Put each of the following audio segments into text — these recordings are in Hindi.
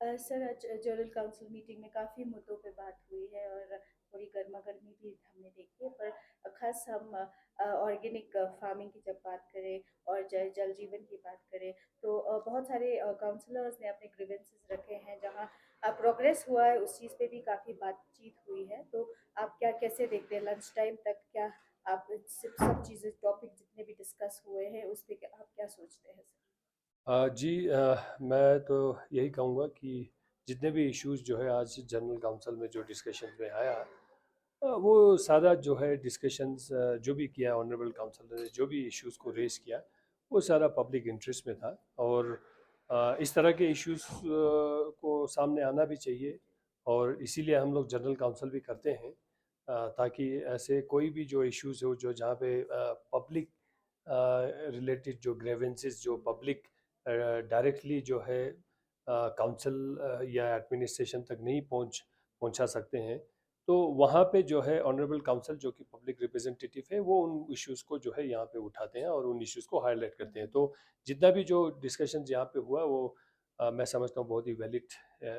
सर, आज जनरल काउंसिल मीटिंग में काफ़ी मुद्दों पे बात हुई है और थोड़ी गर्मा-गर्मी भी हमने देखी है। पर ख़ास हम ऑर्गेनिक फार्मिंग की जब बात करें और जल जीवन की बात करें, तो बहुत सारे काउंसलर्स ने अपने ग्रीवेंसेस रखे हैं, जहाँ प्रोग्रेस हुआ है उस चीज़ पे भी काफ़ी बातचीत हुई है। तो आप क्या कैसे देखते हैं लंच टाइम तक, क्या आप सब चीज़ें टॉपिक जितने भी डिस्कस हुए हैं उस पे आप क्या सोचते हैं सर? जी, मैं तो यही कहूँगा कि जितने भी इश्यूज जो है आज जनरल काउंसिल में जो डिस्कशन में आया, वो सारा जो है डिस्कशंस जो भी किया ऑनरेबल काउंसिल ने, जो भी इश्यूज को रेस किया, वो सारा पब्लिक इंटरेस्ट में था। और इस तरह के इश्यूज को सामने आना भी चाहिए, और इसीलिए हम लोग जनरल काउंसिल भी करते हैं, ताकि ऐसे कोई भी जो इश्यूज हो जो जहाँ पे पब्लिक रिलेटेड जो ग्रेवेंसेस जो पब्लिक डायरेक्टली जो है काउंसिल या एडमिनिस्ट्रेशन तक नहीं पहुंचा सकते हैं, तो वहाँ पे जो है ऑनरेबल काउंसिल जो कि पब्लिक रिप्रेजेंटेटिव है, वो उन इश्यूज़ को जो है यहाँ पे उठाते हैं और उन इश्यूज़ को हाईलाइट करते हैं। तो जितना भी जो डिस्कशन यहाँ पे हुआ, वो मैं समझता हूँ बहुत ही वैलिड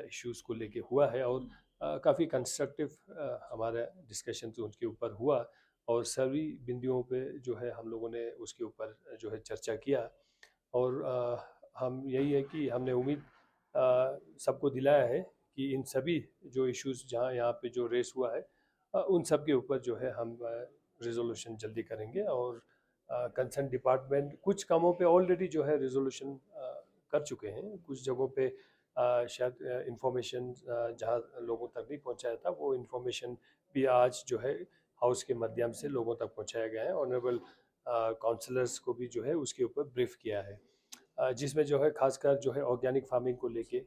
इश्यूज़ को लेके हुआ है, और काफ़ी कंस्ट्रक्टिव हमारा डिस्कशन उनके ऊपर हुआ, और सभी बिंदुओं पे जो है हम लोगों ने उसके ऊपर जो है चर्चा किया। और हम यही है कि हमने उम्मीद सबको दिलाया है कि इन सभी जो इश्यूज जहाँ यहाँ पे जो रेस हुआ है, उन सब के ऊपर जो है हम रिजोल्यूशन जल्दी करेंगे। और कंसर्न डिपार्टमेंट कुछ कामों पे ऑलरेडी जो है रिजोल्यूशन कर चुके हैं, कुछ जगहों पे शायद इंफॉर्मेशन जहाँ लोगों तक नहीं पहुँचाया था, वो इंफॉर्मेशन भी आज जो है हाउस के माध्यम से लोगों तक पहुँचाया गया है। ऑनरेबल काउंसलर्स को भी जो है उसके ऊपर ब्रीफ किया है, जिसमें जो है खासकर जो है ऑर्गेनिक फार्मिंग को लेके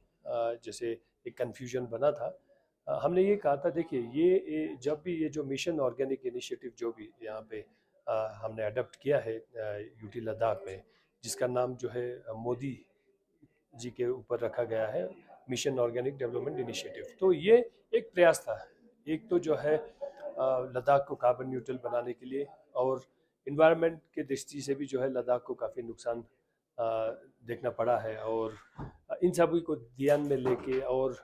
जैसे एक कन्फ्यूजन बना था। हमने ये कहा था, देखिए ये जब भी ये जो मिशन ऑर्गेनिक इनिशिएटिव जो भी यहाँ पे हमने अडॉप्ट किया है यूटी लद्दाख में, जिसका नाम जो है मोदी जी के ऊपर रखा गया है, मिशन ऑर्गेनिक डेवलपमेंट इनिशिएटिव, तो ये एक प्रयास था। एक तो जो है लद्दाख को कार्बन न्यूट्रल बनाने के लिए, और इन्वायरमेंट के दृष्टि से भी जो है लद्दाख को काफ़ी नुकसान अ, देखना पड़ा है। और इन सभी को ध्यान में लेके, और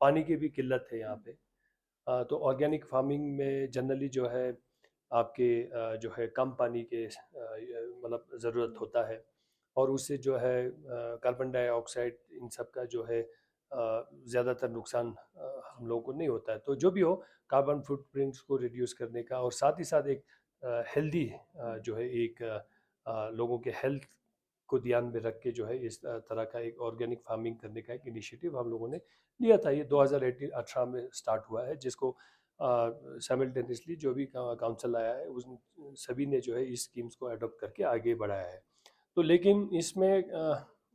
पानी की भी किल्लत है यहाँ पे, तो ऑर्गेनिक फार्मिंग में जनरली जो है आपके जो है कम पानी के मतलब ज़रूरत होता है, और उससे जो है कार्बन डाइऑक्साइड इन सब का जो है ज़्यादातर नुकसान हम लोगों को नहीं होता है। तो जो भी हो, कार्बन फुटप्रिंट्स को रिड्यूस करने का, और साथ ही साथ एक हेल्दी जो है एक लोगों के हेल्थ को ध्यान में रख के जो है इस तरह का एक ऑर्गेनिक फार्मिंग करने का एक इनिशिएटिव हम लोगों ने लिया था। ये 2018 में स्टार्ट हुआ है, जिसको साइमल्टेनियसली जो भी काउंसिल आया है उस सभी ने जो है इस स्कीम्स को अडॉप्ट करके आगे बढ़ाया है। तो लेकिन इसमें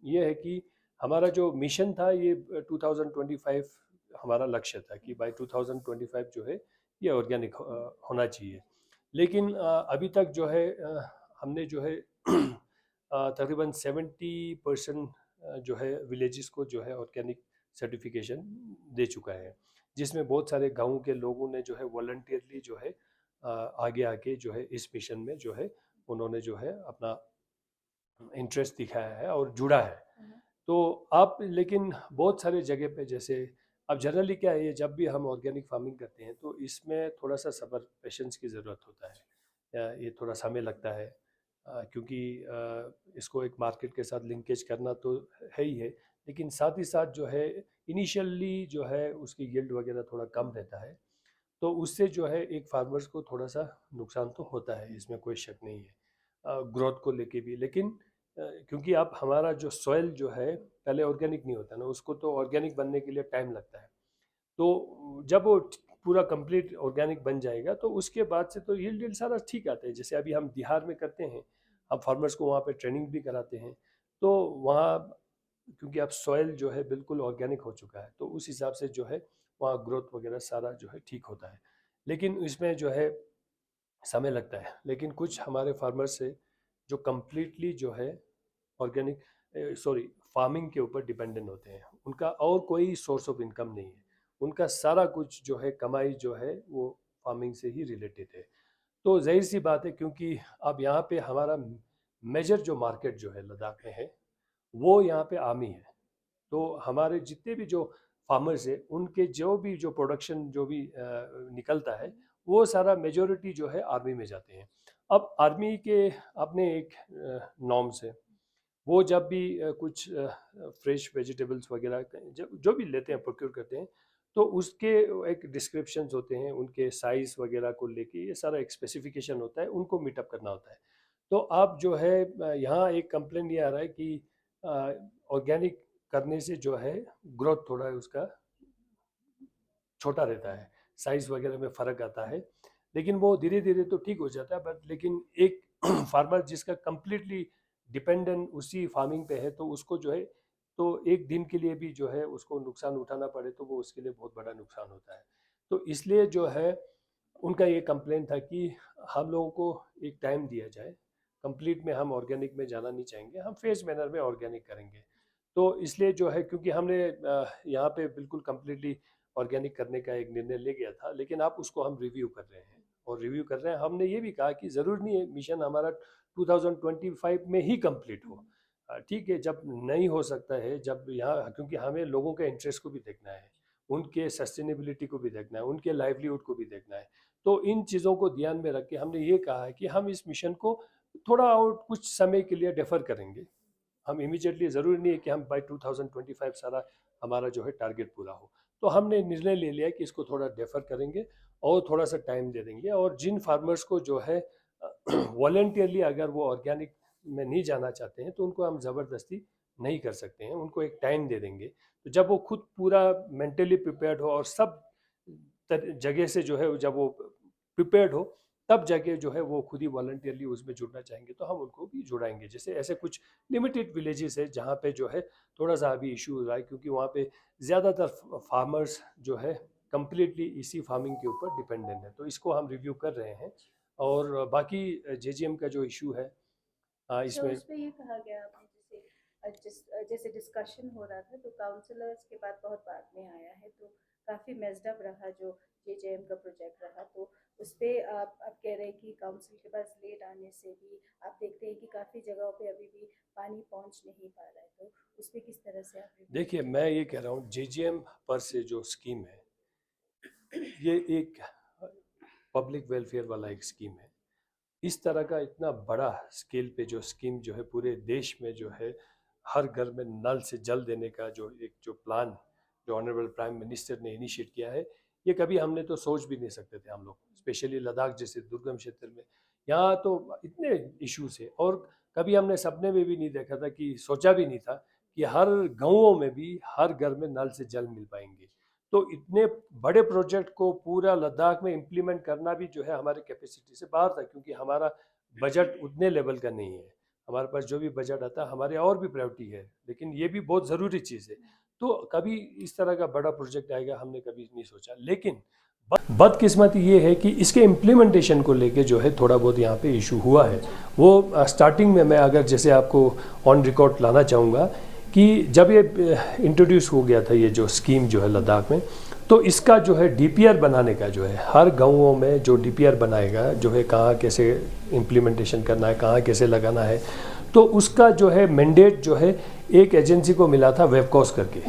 ये है कि हमारा जो मिशन था ये 2025 हमारा लक्ष्य था कि बाय 2025 जो है ये ऑर्गेनिक होना चाहिए। लेकिन अभी तक जो है हमने जो है तकरीबन 70% जो है विलेजेस को जो है ऑर्गेनिक सर्टिफिकेशन दे चुका है, जिसमें बहुत सारे गाँव के लोगों ने जो है वॉलंटियरली जो है आगे आके जो है इस मिशन में जो है उन्होंने जो है अपना इंटरेस्ट दिखाया है और जुड़ा है। तो आप लेकिन बहुत सारे जगह पे जैसे अब जनरली क्या है, ये जब भी हम ऑर्गेनिक फार्मिंग करते हैं तो इसमें थोड़ा सा सब्र पेशेंस की ज़रूरत होता है, ये थोड़ा समय लगता है, क्योंकि इसको एक मार्केट के साथ लिंकेज करना तो है ही है, लेकिन साथ ही साथ जो है इनिशियली जो है उसकी यील्ड वगैरह थोड़ा कम रहता है, तो उससे जो है एक फार्मर्स को थोड़ा सा नुकसान तो होता है, इसमें कोई शक नहीं है ग्रोथ को लेके भी। लेकिन क्योंकि आप हमारा जो सॉइल जो है पहले ऑर्गेनिक नहीं होता ना, उसको तो ऑर्गेनिक बनने के लिए टाइम लगता है। तो जब वो पूरा कंप्लीट ऑर्गेनिक बन जाएगा तो उसके बाद से तो यील्ड सारा ठीक आता है। जैसे अभी हम बिहार में करते हैं, हम फार्मर्स को वहाँ पे ट्रेनिंग भी कराते हैं, तो वहाँ क्योंकि अब सॉइल जो है बिल्कुल ऑर्गेनिक हो चुका है, तो उस हिसाब से जो है वहाँ ग्रोथ वगैरह सारा जो है ठीक होता है। लेकिन इसमें जो है समय लगता है। लेकिन कुछ हमारे फार्मर्स है जो कम्प्लीटली जो है ऑर्गेनिक सॉरी फार्मिंग के ऊपर डिपेंडेंट होते हैं, उनका और कोई सोर्स ऑफ इनकम नहीं है, उनका सारा कुछ जो है कमाई जो है वो फार्मिंग से ही रिलेटेड है। तो जाहिर सी बात है, क्योंकि अब यहाँ पे हमारा मेजर जो मार्केट जो है लद्दाख में है, वो यहाँ पे आर्मी है। तो हमारे जितने भी जो फार्मर्स है उनके जो भी जो प्रोडक्शन जो भी निकलता है वो सारा मेजोरिटी जो है आर्मी में जाते हैं। अब आर्मी के अपने एक नॉर्म्स है, वो जब भी कुछ फ्रेश वेजिटेबल्स वगैरह जो भी लेते हैं प्रोक्योर करते हैं तो उसके एक डिस्क्रिप्शंस होते हैं, उनके साइज़ वगैरह को लेके ये सारा एक स्पेसिफिकेशन होता है, उनको मीटअप करना होता है। तो अब जो है यहाँ एक कंप्लेन ये आ रहा है कि ऑर्गेनिक करने से जो है ग्रोथ थोड़ा उसका छोटा रहता है, साइज़ वगैरह में फ़र्क आता है, लेकिन वो धीरे धीरे तो ठीक हो जाता है। बट लेकिन एक फार्मर जिसका कम्प्लीटली डिपेंडेंट उसी फार्मिंग पे है तो उसको जो है तो एक दिन के लिए भी जो है उसको नुकसान उठाना पड़े तो वो उसके लिए बहुत बड़ा नुकसान होता है। तो इसलिए जो है उनका ये कंप्लेन था कि हम लोगों को एक टाइम दिया जाए, कंप्लीट में हम ऑर्गेनिक में जाना नहीं चाहेंगे, हम फेज मैनर में ऑर्गेनिक करेंगे। तो इसलिए जो है क्योंकि हमने यहाँ पे बिल्कुल कम्प्लीटली ऑर्गेनिक करने का एक निर्णय ले गया था, लेकिन आप उसको हम रिव्यू कर रहे हैं और रिव्यू कर रहे हैं। हमने ये भी कहा कि ज़रूर नहीं है मिशन हमारा 2025 में ही कंप्लीट हो। ठीक है, जब नहीं हो सकता है, जब यहाँ क्योंकि हमें लोगों के इंटरेस्ट को भी देखना है, उनके सस्टेनेबिलिटी को भी देखना है, उनके लाइवलीहुड को भी देखना है। तो इन चीज़ों को ध्यान में रख के हमने ये कहा है कि हम इस मिशन को थोड़ा और कुछ समय के लिए डेफर करेंगे। हम इमीडिएटली ज़रूरी नहीं है कि हम बाय 2025 सारा हमारा जो है टारगेट पूरा हो। तो हमने निर्णय ले लिया कि इसको थोड़ा डेफर करेंगे और थोड़ा सा टाइम दे देंगे। और जिन फार्मर्स को जो है वॉलंटियरली अगर वो ऑर्गेनिक में नहीं जाना चाहते हैं तो उनको हम ज़बरदस्ती नहीं कर सकते हैं, उनको एक टाइम दे देंगे। तो जब वो खुद पूरा मेंटली प्रिपेयर्ड हो और सब जगह से जो है जब वो प्रिपेयर्ड हो तब जाके जो है वो खुद ही वॉलंटियरली उसमें जुड़ना चाहेंगे तो हम उनको भी जुड़ाएंगे। जैसे ऐसे कुछ लिमिटेड विलेजेस है जहाँ पे जो है थोड़ा सा अभी इशू हो रहा है क्योंकि वहाँ पे ज़्यादातर फार्मर्स जो है कम्प्लीटली इसी फार्मिंग के ऊपर डिपेंडेंट है। तो इसको हम रिव्यू कर रहे हैं। और बाकी जेजीएम का जो इशू है अच्छा, इसमें उसमें ये कहा गया आपने जैसे डिस्कशन हो रहा था तो काउंसलर्स के बाद बहुत बाद में आया है तो काफ़ी मेस्ड अप रहा जो जेजेएम का प्रोजेक्ट रहा। तो उस पे आप कह रहे हैं कि काउंसिल के पास लेट आने से भी आप देखते हैं कि काफ़ी जगहों पे अभी भी पानी पहुंच नहीं पा रहा है। तो उस पे किस तरह से आप रिव्यू देखिए, करेंगे? मैं ये कह रहा हूँ जेजीएम पर से जो स्कीम है ये एक पब्लिक वेलफेयर वाला एक स्कीम है। इस तरह का इतना बड़ा स्केल पे जो स्कीम जो है पूरे देश में जो है हर घर में नल से जल देने का जो प्लान जो ऑनरेबल प्राइम मिनिस्टर ने इनिशिएट किया है, ये कभी हमने तो सोच भी नहीं सकते थे हम लोग, स्पेशली लद्दाख जैसे दुर्गम क्षेत्र में। यहाँ तो इतने इश्यूज है और कभी हमने सपने में भी नहीं देखा था कि सोचा भी नहीं था कि हर गाँवों में भी हर घर में नल से जल मिल पाएंगे। तो इतने बड़े प्रोजेक्ट को पूरा लद्दाख में इम्प्लीमेंट करना भी जो है हमारे कैपेसिटी से बाहर था क्योंकि हमारा बजट उतने लेवल का नहीं है। हमारे पास जो भी बजट आता है हमारे और भी प्रायोरिटी है, लेकिन ये भी बहुत ज़रूरी चीज़ है। तो कभी इस तरह का बड़ा प्रोजेक्ट आएगा हमने कभी नहीं सोचा। लेकिन बदकिस्मती ये है कि इसके इम्प्लीमेंटेशन को लेके जो है थोड़ा बहुत यहाँ पे इशू हुआ है। वो स्टार्टिंग में मैं अगर जैसे आपको ऑन रिकॉर्ड लाना चाहूँगा कि जब ये इंट्रोड्यूस हो गया था ये जो स्कीम जो है लद्दाख में, तो इसका जो है डीपीआर बनाने का जो है हर गाँवों में जो डीपीआर बनाएगा जो है कहाँ कैसे इम्प्लीमेंटेशन करना है, कहाँ कैसे लगाना है, तो उसका जो है मैंडेट जो है एक एजेंसी को मिला था वेबकॉस करके।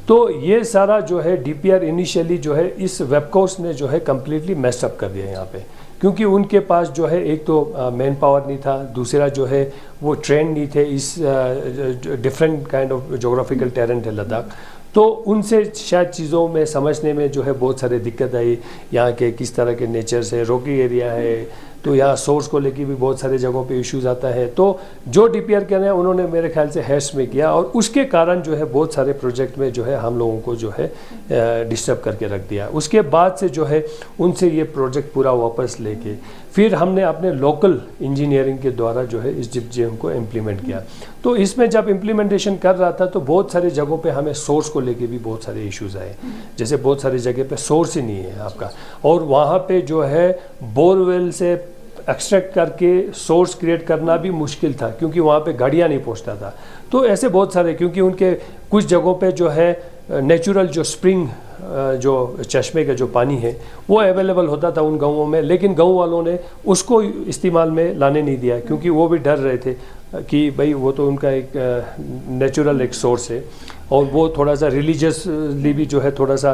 तो ये सारा जो है डीपीआर इनिशियली जो है इस वेबकॉस ने जो है कम्प्लीटली मेस्ड कर दिया यहाँ पे, क्योंकि उनके पास जो है एक तो मैन पावर नहीं था, दूसरा जो है वो ट्रेन नहीं थे, इस different kind of geographical terrain है लद्दाख। तो उनसे शायद चीज़ों में समझने में जो है बहुत सारे दिक्कत आई, यहाँ के किस तरह के नेचर से, रॉकी एरिया है तो यहाँ सोर्स को लेके भी बहुत सारे जगहों पे इश्यूज आता है। तो जो डीपीआर कर रहे हैं उन्होंने मेरे ख्याल से हैश में किया और उसके कारण जो है बहुत सारे प्रोजेक्ट में जो है हम लोगों को जो है डिस्टर्ब करके रख दिया। उसके बाद से जो है उनसे ये प्रोजेक्ट पूरा वापस लेके फिर हमने अपने लोकल इंजीनियरिंग के द्वारा जो है इस जेजीएम को इम्प्लीमेंट किया। तो इसमें जब इम्प्लीमेंटेशन कर रहा था तो बहुत सारे जगहों पे हमें सोर्स को लेके भी बहुत सारे इश्यूज आए, जैसे बहुत सारी जगह पे सोर्स ही नहीं है आपका, और वहाँ पे जो है बोरवेल से एक्सट्रैक्ट करके सोर्स क्रिएट करना भी मुश्किल था क्योंकि वहाँ पे गाड़ियाँ नहीं पहुँचता था। तो ऐसे बहुत सारे, क्योंकि उनके कुछ जगहों पे जो है नेचुरल जो स्प्रिंग जो चश्मे का जो पानी है वो अवेलेबल होता था उन गाँवों में, लेकिन गाँव वालों ने उसको इस्तेमाल में लाने नहीं दिया क्योंकि वो भी डर रहे थे। कि भाई वो तो उनका एक नेचुरल एक सोर्स है और वो थोड़ा सा रिलीजियसली भी जो है थोड़ा सा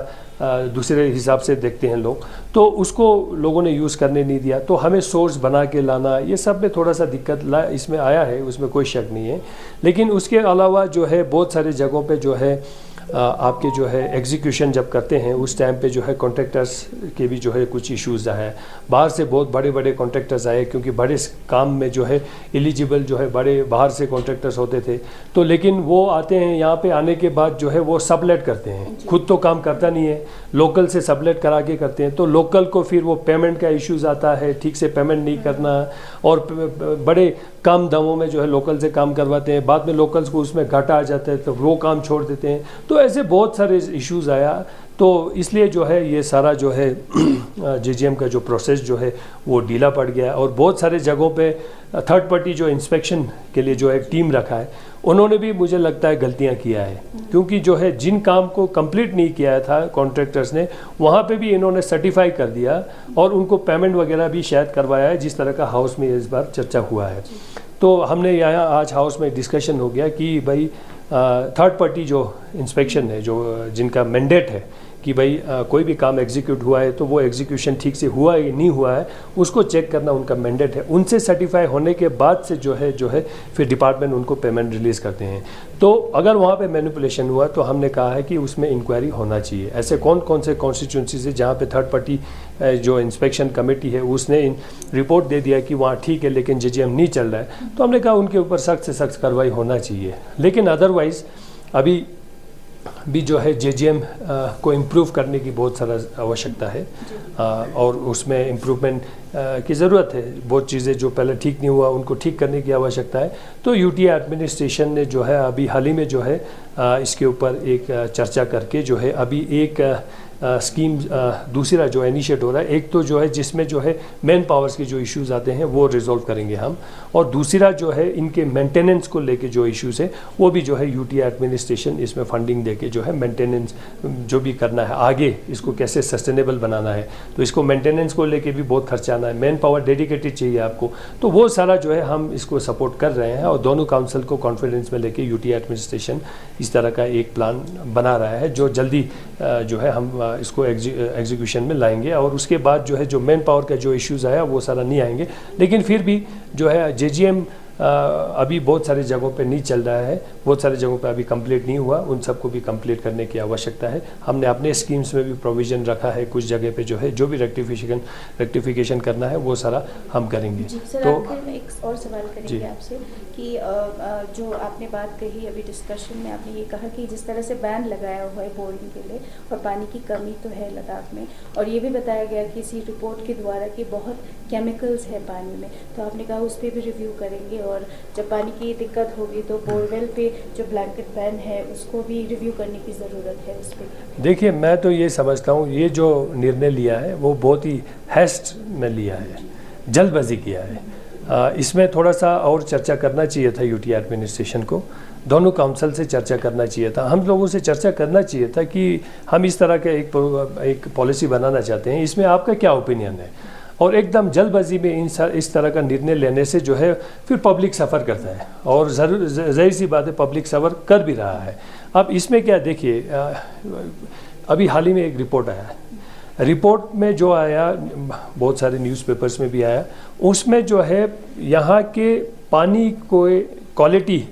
दूसरे हिसाब से देखते हैं लोग, तो उसको लोगों ने यूज़ करने नहीं दिया। तो हमें सोर्स बना के लाना, ये सब में थोड़ा सा दिक्कत इसमें आया है, उसमें कोई शक नहीं है। लेकिन उसके अलावा जो है बहुत सारे जगहों पे जो है आपके जो है एग्जीक्यूशन जब करते हैं उस टाइम पे जो है कॉन्ट्रैक्टर्स के भी जो है कुछ इश्यूज़ आए। बाहर से बहुत बड़े बड़े कॉन्ट्रैक्टर्स आए, क्योंकि बड़े काम में जो है एलिजिबल जो है बड़े बाहर से कॉन्ट्रैक्टर्स होते थे। तो लेकिन वो आते हैं यहाँ पे, आने के बाद जो है वो सबलेट करते हैं, खुद तो काम करता नहीं है, लोकल से सबलेट करा के करते हैं। तो लोकल को फिर वो पेमेंट का इश्यूज़ आता है, ठीक से पेमेंट नहीं करना, और बड़े कम दामों में जो है लोकल से काम करवाते हैं। बाद में लोकल्स को उसमें घाटा आ जाता है तो वो काम छोड़ देते हैं। तो ऐसे बहुत सारे इश्यूज़ आया। तो इसलिए जो है ये सारा जो है जेजीएम का जो प्रोसेस जो है वो ढीला पड़ गया। और बहुत सारे जगहों पे थर्ड पार्टी जो इंस्पेक्शन के लिए जो एक टीम रखा है, उन्होंने भी मुझे लगता है गलतियां किया है, क्योंकि जो है जिन काम को कंप्लीट नहीं किया था कॉन्ट्रैक्टर्स ने, वहाँ पे भी इन्होंने सर्टिफाई कर दिया और उनको पेमेंट वगैरह भी शायद करवाया है, जिस तरह का हाउस में इस बार चर्चा हुआ है। तो हमने यहाँ आज हाउस में डिस्कशन हो गया कि भाई थर्ड पार्टी जो इंस्पेक्शन है, जो जिनका मैंडेट है कि भाई कोई भी काम एग्जीक्यूट हुआ है तो वो एग्जीक्यूशन ठीक से हुआ है या नहीं हुआ है, उसको चेक करना उनका मैंडेट है। उनसे सर्टिफाई होने के बाद से जो है फिर डिपार्टमेंट उनको पेमेंट रिलीज़ करते हैं। तो अगर वहाँ पे मैनिपुलेशन हुआ तो हमने कहा है कि उसमें इंक्वायरी होना चाहिए। ऐसे कौन कौन से कॉन्स्टिट्यूंसीज है जहाँ पे थर्ड पार्टी जो इंस्पेक्शन कमेटी है उसने रिपोर्ट दे दिया कि वहाँ ठीक है लेकिन जेजीएम नहीं चल रहा है, तो हमने कहा उनके ऊपर सख्त से सख्त कार्रवाई होना चाहिए। लेकिन अदरवाइज़ अभी भी जो है जेजीएम को इम्प्रूव करने की बहुत सारा आवश्यकता है और उसमें इम्प्रूवमेंट की ज़रूरत है। बहुत चीज़ें जो पहले ठीक नहीं हुआ उनको ठीक करने की आवश्यकता है। तो यूटीआई एडमिनिस्ट्रेशन ने जो है अभी हाल ही में जो है इसके ऊपर एक चर्चा करके जो है अभी एक स्कीम दूसरा जो इनिशिएट हो रहा है। एक तो जो है जिसमें जो है मैन पावर्स के जो इश्यूज़ आते हैं वो रिजॉल्व करेंगे हम, और दूसरा जो है इनके मेंटेनेंस को लेके जो इश्यूज़ है वो भी जो है यूटीआई एडमिनिस्ट्रेशन इसमें फंडिंग देके जो है मेंटेनेंस जो भी करना है, आगे इसको कैसे सस्टेनेबल बनाना है, तो इसको मेंटेनेंस को लेके भी बहुत खर्चा आना है, मैन पावर डेडिकेटेड चाहिए आपको। तो वो सारा जो है हम इसको सपोर्ट कर रहे हैं और दोनों काउंसिल को कॉन्फिडेंस में लेके यूटीआई एडमिनिस्ट्रेशन इस तरह का एक प्लान बना रहा है जो जल्दी जो है हम इसको एग्जीक्यूशन में लाएंगे। और उसके बाद जो है जो मैन पावर का जो इश्यूज़ आया वो सारा नहीं आएंगे। लेकिन फिर भी जो है जेजीएम अभी बहुत सारी जगहों पे नहीं चल रहा है, बहुत सारी जगहों पे अभी कंप्लीट नहीं हुआ, उन सबको भी कंप्लीट करने की आवश्यकता है। हमने अपने स्कीम्स में भी प्रोविज़न रखा है, कुछ जगह पे जो है जो भी रेक्टिफिकेशन करना है वो सारा हम करेंगे। तो मैं एक और सवाल करेंगे आपसे कि जो आपने बात कही अभी डिस्कशन में, आपने ये कहा कि जिस तरह से बैन लगाया हुआ है बोरिंग के लिए और पानी की कमी तो है लद्दाख में, और ये भी बताया गया किसी रिपोर्ट के द्वारा कि बहुत केमिकल्स है पानी में, तो आपने कहा उस पर भी रिव्यू करेंगे और जब पानी की दिक्कत होगी तो बोरवेल पे जो ब्लैंकेट बैन है उसको भी रिव्यू करने की ज़रूरत है उस पर। देखिए, मैं तो ये समझता हूँ ये जो निर्णय लिया है वो बहुत ही हैस्ट में लिया है, जल्दबाजी किया है। इसमें थोड़ा सा और चर्चा करना चाहिए था यूटीआई एडमिनिस्ट्रेशन को, दोनों काउंसिल से चर्चा करना चाहिए था, हम लोगों से चर्चा करना चाहिए था कि हम इस तरह का एक पॉलिसी बनाना चाहते हैं, इसमें आपका क्या ओपिनियन है। और एकदम जल्दबाजी में इस तरह का निर्णय लेने से जो है फिर पब्लिक सफ़र करता है, और ज़ाहिर सी बात है पब्लिक सफ़र कर भी रहा है। अब इसमें क्या, देखिए अभी हाल ही में एक रिपोर्ट आया है, रिपोर्ट में जो आया बहुत सारे न्यूज़पेपर्स में भी आया, उसमें जो है यहाँ के पानी को क्वालिटी,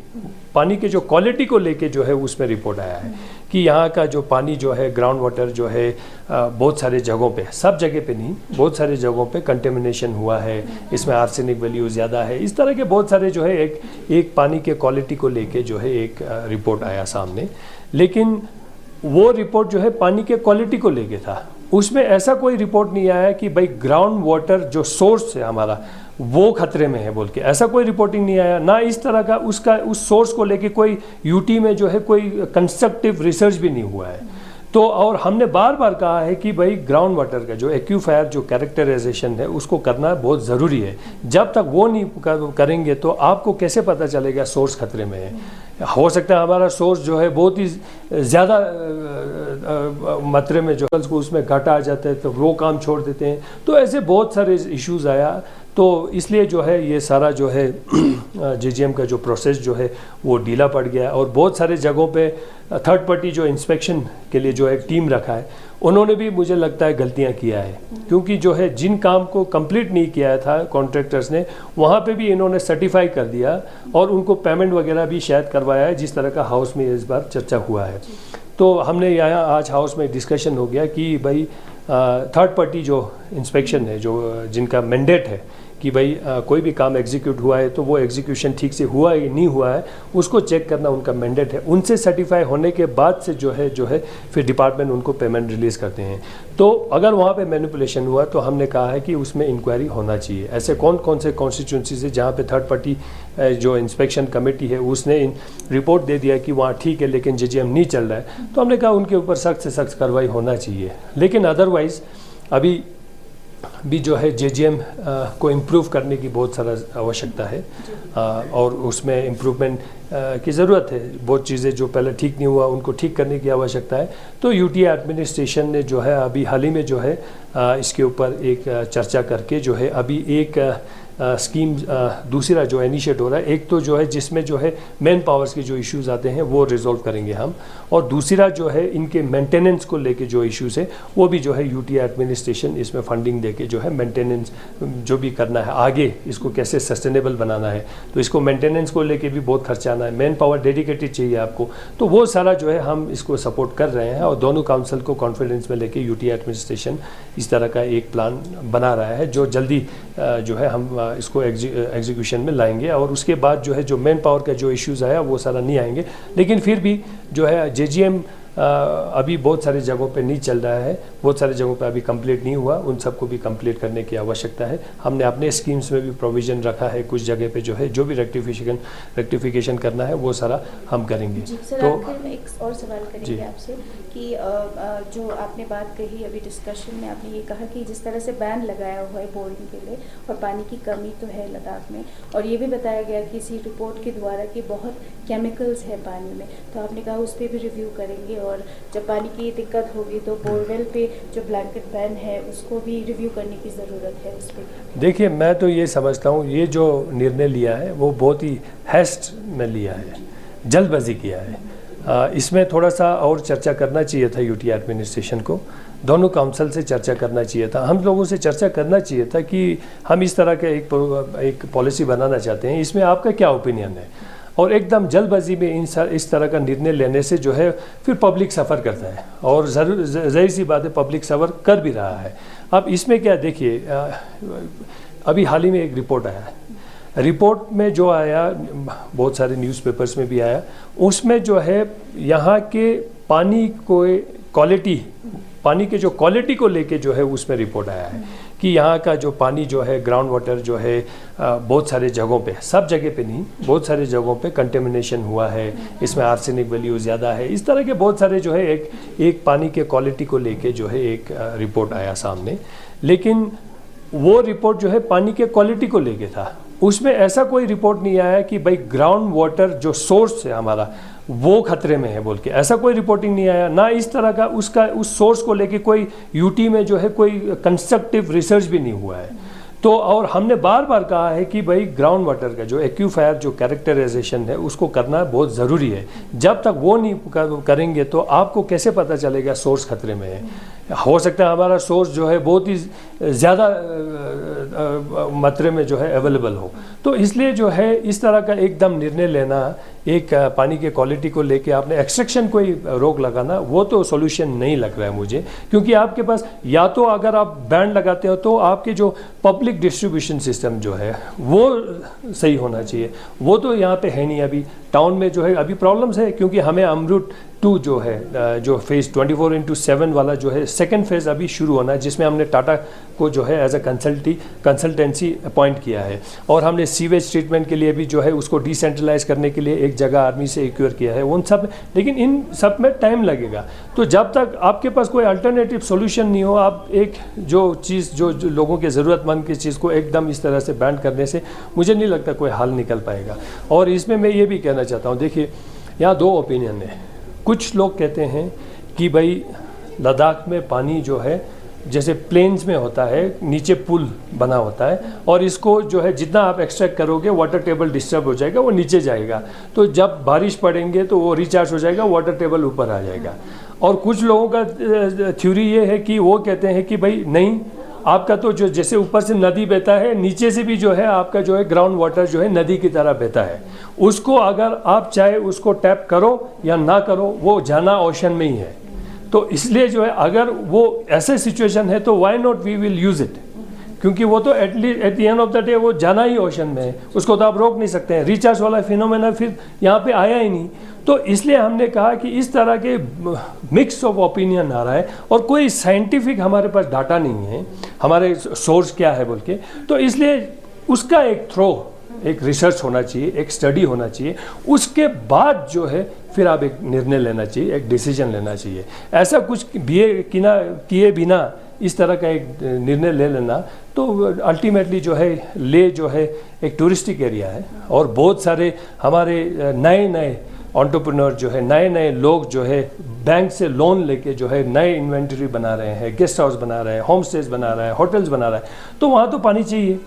पानी के जो क्वालिटी को लेके जो है उसमें रिपोर्ट आया है कि यहाँ का जो पानी जो है ग्राउंड वाटर जो है बहुत सारे जगहों पे, सब जगह पे नहीं, बहुत सारे जगहों पे कंटेमिनेशन हुआ है, इसमें आर्सेनिक वैल्यू ज़्यादा है, इस तरह के बहुत सारे जो है एक पानी के क्वालिटी को लेके जो है एक रिपोर्ट आया सामने। लेकिन वो रिपोर्ट जो है पानी के क्वालिटी को लेके था, उसमें ऐसा कोई रिपोर्ट नहीं आया कि भाई ग्राउंड वाटर जो सोर्स है हमारा वो खतरे में है बोल के, ऐसा कोई रिपोर्टिंग नहीं आया। ना इस तरह का उस सोर्स को लेके कोई यूटी में जो है कोई कंस्ट्रक्टिव रिसर्च भी नहीं हुआ है। तो और हमने बार बार कहा है कि भाई ग्राउंड वाटर का जो एक्यूफायर जो कैरेक्टराइजेशन है उसको करना बहुत ज़रूरी है। जब तक वो नहीं करेंगे तो आपको कैसे पता चलेगा सोर्स खतरे में है। हो सकता है हमारा सोर्स जो है बहुत ही ज़्यादा मात्रा में जो को उसमें घाटा आ जाता है तो वो काम छोड़ देते हैं। तो ऐसे बहुत सारे इश्यूज़ आया। तो इसलिए जो है ये सारा जो है JGM का जो प्रोसेस जो है वो ढीला पड़ गया, और बहुत सारे जगहों पे थर्ड पार्टी जो इंस्पेक्शन के लिए जो एक टीम रखा है उन्होंने भी मुझे लगता है गलतियां किया है, क्योंकि जो है जिन काम को कंप्लीट नहीं किया था कॉन्ट्रैक्टर्स ने वहाँ पे भी इन्होंने सर्टिफाई कर दिया और उनको पेमेंट वगैरह भी शायद करवाया है, जिस तरह का हाउस में इस बार चर्चा हुआ है। तो हमने यहाँ आज हाउस में डिस्कशन हो गया कि भाई थर्ड पार्टी जो इंस्पेक्शन है, जो जिनका मैंडेट है कि भाई कोई भी काम एग्जीक्यूट हुआ है तो वो एग्जीक्यूशन ठीक से हुआ है या नहीं हुआ है उसको चेक करना उनका मैंडेट है। उनसे सर्टिफाई होने के बाद से जो है फिर डिपार्टमेंट उनको पेमेंट रिलीज़ करते हैं। तो अगर वहाँ पे मैनिपुलेशन हुआ तो हमने कहा है कि उसमें इंक्वायरी होना चाहिए। ऐसे कौन कौन से कॉन्स्टिट्यूंसीज है जहाँ पे थर्ड पार्टी जो इंस्पेक्शन कमेटी है उसने रिपोर्ट दे दिया कि वहाँ ठीक है लेकिन JGM नहीं चल रहा है, तो हमने कहा उनके ऊपर सख्त से सख्त कार्रवाई होना चाहिए। लेकिन अदरवाइज़ अभी भी जो है JGM को इम्प्रूव करने की बहुत सारा आवश्यकता है, और उसमें इम्प्रूवमेंट की ज़रूरत है। बहुत चीज़ें जो पहले ठीक नहीं हुआ उनको ठीक करने की आवश्यकता है। तो UTI एडमिनिस्ट्रेशन ने जो है अभी हाल ही में जो है इसके ऊपर एक चर्चा करके जो है अभी एक स्कीम दूसरा जो इनिशिएट हो रहा है। एक तो जो है जिसमें जो है मैन पावर्स के जो इश्यूज़ आते हैं वो रिजॉल्व करेंगे हम, और दूसरा जो है इनके मेंटेनेंस को लेके जो इश्यूज़ है वो भी जो है UTI एडमिनिस्ट्रेशन इसमें फंडिंग देके जो है मेंटेनेंस जो भी करना है, आगे इसको कैसे सस्टेनेबल बनाना है, तो इसको मेंटेनेंस को लेके भी बहुत खर्चा आना है, मैन पावर डेडिकेटेड चाहिए आपको, तो वो सारा जो है हम इसको सपोर्ट कर रहे हैं। और दोनों काउंसिल को कॉन्फिडेंस में लेके UTI एडमिनिस्ट्रेशन इस तरह का एक प्लान बना रहा है जो जल्दी जो है हम इसको एग्जीक्यूशन में लाएंगे। और उसके बाद जो है जो मैन पावर का जो इश्यूज़ आया वो सारा नहीं आएंगे। लेकिन फिर भी जो है JGM अभी बहुत सारी जगहों पे नहीं चल रहा है, बहुत सारी जगहों पे अभी कंप्लीट नहीं हुआ, उन सबको भी कंप्लीट करने की आवश्यकता है। हमने अपने स्कीम्स में भी प्रोविज़न रखा है, कुछ जगह पे जो है जो भी रेक्टिफिकेशन करना है वो सारा हम करेंगे। तो आखिर में एक और सवाल करेंगे आपसे कि जो आपने बात कही अभी डिस्कशन में, आपने ये कहा कि जिस तरह से बैन लगाया हुआ है बोरिंग के लिए और पानी की कमी तो है लद्दाख में, और ये भी बताया गया किसी रिपोर्ट के द्वारा कि बहुत केमिकल्स है पानी में, तो आपने कहा उस पर भी रिव्यू करेंगे, और जब पानी की दिक्कत होगी तो बोरवेल पे जो ब्लैंकेट बैन है उसको भी रिव्यू करने की ज़रूरत है उस पर। देखिए, मैं तो ये समझता हूँ ये जो निर्णय लिया है वो बहुत ही हैस्ट में लिया है, जल्दबाजी किया है। इसमें थोड़ा सा और चर्चा करना चाहिए था UTI एडमिनिस्ट्रेशन को, दोनों काउंसिल से चर्चा करना चाहिए था, हम लोगों से चर्चा करना चाहिए था कि हम इस तरह का एक पॉलिसी बनाना चाहते हैं, इसमें आपका क्या ओपिनियन है। और एकदम जल्दबाजी में इस तरह का निर्णय लेने से जो है फिर पब्लिक सफ़र करता है, और ज़ाहिर सी बात है पब्लिक सफ़र कर भी रहा है। अब इसमें क्या, देखिए अभी हाल ही में एक रिपोर्ट आया है, रिपोर्ट में जो आया बहुत सारे न्यूज़पेपर्स में भी आया, उसमें जो है यहाँ के पानी को क्वालिटी, पानी के जो क्वालिटी को लेके जो है उसमें रिपोर्ट आया है कि यहाँ का जो पानी जो है ग्राउंड वाटर जो है बहुत सारे जगहों पे, सब जगह पे नहीं, बहुत सारे जगहों पे कंटेमिनेशन हुआ है, इसमें आर्सेनिक वैल्यू ज़्यादा है, इस तरह के बहुत सारे जो है एक पानी के क्वालिटी को लेके जो है एक रिपोर्ट आया सामने। लेकिन वो रिपोर्ट जो है पानी के क्वालिटी को लेके था, उसमें ऐसा कोई रिपोर्ट नहीं आया कि भाई ग्राउंड वाटर जो सोर्स है हमारा वो खतरे में है बोल के, ऐसा कोई रिपोर्टिंग नहीं आया। ना इस तरह का उस सोर्स को लेके कोई UT में जो है कोई कंस्ट्रक्टिव रिसर्च भी नहीं हुआ है। तो और हमने बार बार कहा है कि भाई ग्राउंड वाटर का जो एक्यूफायर जो कैरेक्टराइजेशन है उसको करना बहुत ज़रूरी है। जब तक वो नहीं करेंगे तो आपको कैसे पता चलेगा सोर्स खतरे में है। हो सकता है हमारा सोर्स जो है बहुत ही ज़्यादा मात्रा में जो है अवेलेबल हो, तो इसलिए जो है इस तरह का एकदम निर्णय लेना, एक पानी के क्वालिटी को लेके आपने एक्सट्रैक्शन को ही रोक लगाना, वो तो सॉल्यूशन नहीं लग रहा है मुझे। क्योंकि आपके पास या तो अगर आप बैन लगाते हो तो आपके जो पब्लिक डिस्ट्रीब्यूशन सिस्टम जो है वो सही होना चाहिए, वो तो यहाँ पे है नहीं। अभी टाउन में जो है अभी प्रॉब्लम्स है, क्योंकि हमें अमरूट 2 जो है जो फेज़ 24/7 वाला जो है सेकेंड फेज़ अभी शुरू होना है, जिसमें हमने टाटा को जो है एज अ कंसल्टेंसी अपॉइंट किया है, और हमने सीवेज ट्रीटमेंट के लिए भी जो है उसको डिसेंट्रलाइज करने के लिए एक जगह आर्मी से एक्वायर किया है उन सब। लेकिन इन सब में टाइम लगेगा, तो जब तक आपके पास कोई अल्टरनेटिव सोल्यूशन नहीं हो, आप एक जो चीज़ जो लोगों के ज़रूरतमंद की चीज़ को एकदम इस तरह से बैन करने से मुझे नहीं लगता कोई हल निकल पाएगा। और इसमें मैं ये भी कहना चाहता हूँ, देखिए यहाँ 2 ओपिनियन है। कुछ लोग कहते हैं कि भाई लद्दाख में पानी जो है जैसे प्लेन्स में होता है, नीचे पुल बना होता है और इसको जो है जितना आप एक्सट्रैक्ट करोगे वाटर टेबल डिस्टर्ब हो जाएगा, वो नीचे जाएगा। तो जब बारिश पड़ेंगे तो वो रिचार्ज हो जाएगा, वाटर टेबल ऊपर आ जाएगा। और कुछ लोगों का थ्योरी ये है कि वो कहते हैं कि भाई नहीं, आपका तो जो जैसे ऊपर से नदी बहता है, नीचे से भी जो है आपका जो है ग्राउंड वाटर जो है नदी की तरह बहता है। उसको अगर आप चाहे उसको टैप करो या ना करो, वो जाना ओशन में ही है। तो इसलिए जो है अगर वो ऐसे सिचुएशन है तो why not we will use it, क्योंकि वो तो at the end of the day वो जाना ही ओशन में है, उसको तो आप रोक नहीं सकते हैं। रिचार्ज वाला फिनोमेना फिर यहाँ पे आया ही नहीं। तो इसलिए हमने कहा कि इस तरह के मिक्स ऑफ ओपिनियन आ रहा है और कोई साइंटिफिक हमारे पास डाटा नहीं है, हमारे सोर्स क्या है बोल के। तो इसलिए उसका एक रिसर्च होना चाहिए, एक स्टडी होना चाहिए। उसके बाद जो है फिर आप एक निर्णय लेना चाहिए, एक डिसीजन लेना चाहिए। ऐसा कुछ किए बिना इस तरह का एक निर्णय ले लेना तो अल्टीमेटली जो है जो है एक टूरिस्टिक एरिया है और बहुत सारे हमारे नए एंटरप्रेन्योर जो है, नए लोग जो है बैंक से लोन लेके जो है नए इन्वेंटरी बना रहे हैं, गेस्ट हाउस बना रहे हैं, होम स्टेज बना रहे हैं, होटल्स बना रहे हैं। तो वहाँ तो पानी चाहिए।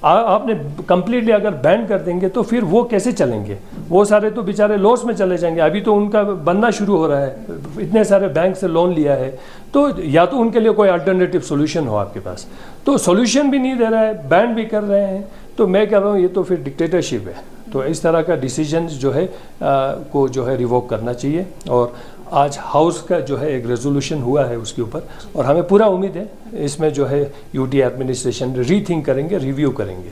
आपने कंप्लीटली अगर बैन कर देंगे तो फिर वो कैसे चलेंगे? वो सारे तो बेचारे लॉस में चले जाएंगे। अभी तो उनका बनना शुरू हो रहा है, इतने सारे बैंक से लोन लिया है। तो या तो उनके लिए कोई अल्टरनेटिव सोल्यूशन हो आपके पास, तो सोल्यूशन भी नहीं दे रहा है, बैन भी कर रहे हैं। तो मैं कह रहा हूँ ये तो फिर डिक्टेटरशिप है। तो इस तरह का डिसीजन जो है को जो है रिवोक करना चाहिए। और आज हाउस का जो है एक रेजोल्यूशन हुआ है उसके ऊपर, और हमें पूरा उम्मीद है इसमें जो है यूटी एडमिनिस्ट्रेशन रीथिंक करेंगे, रिव्यू करेंगे।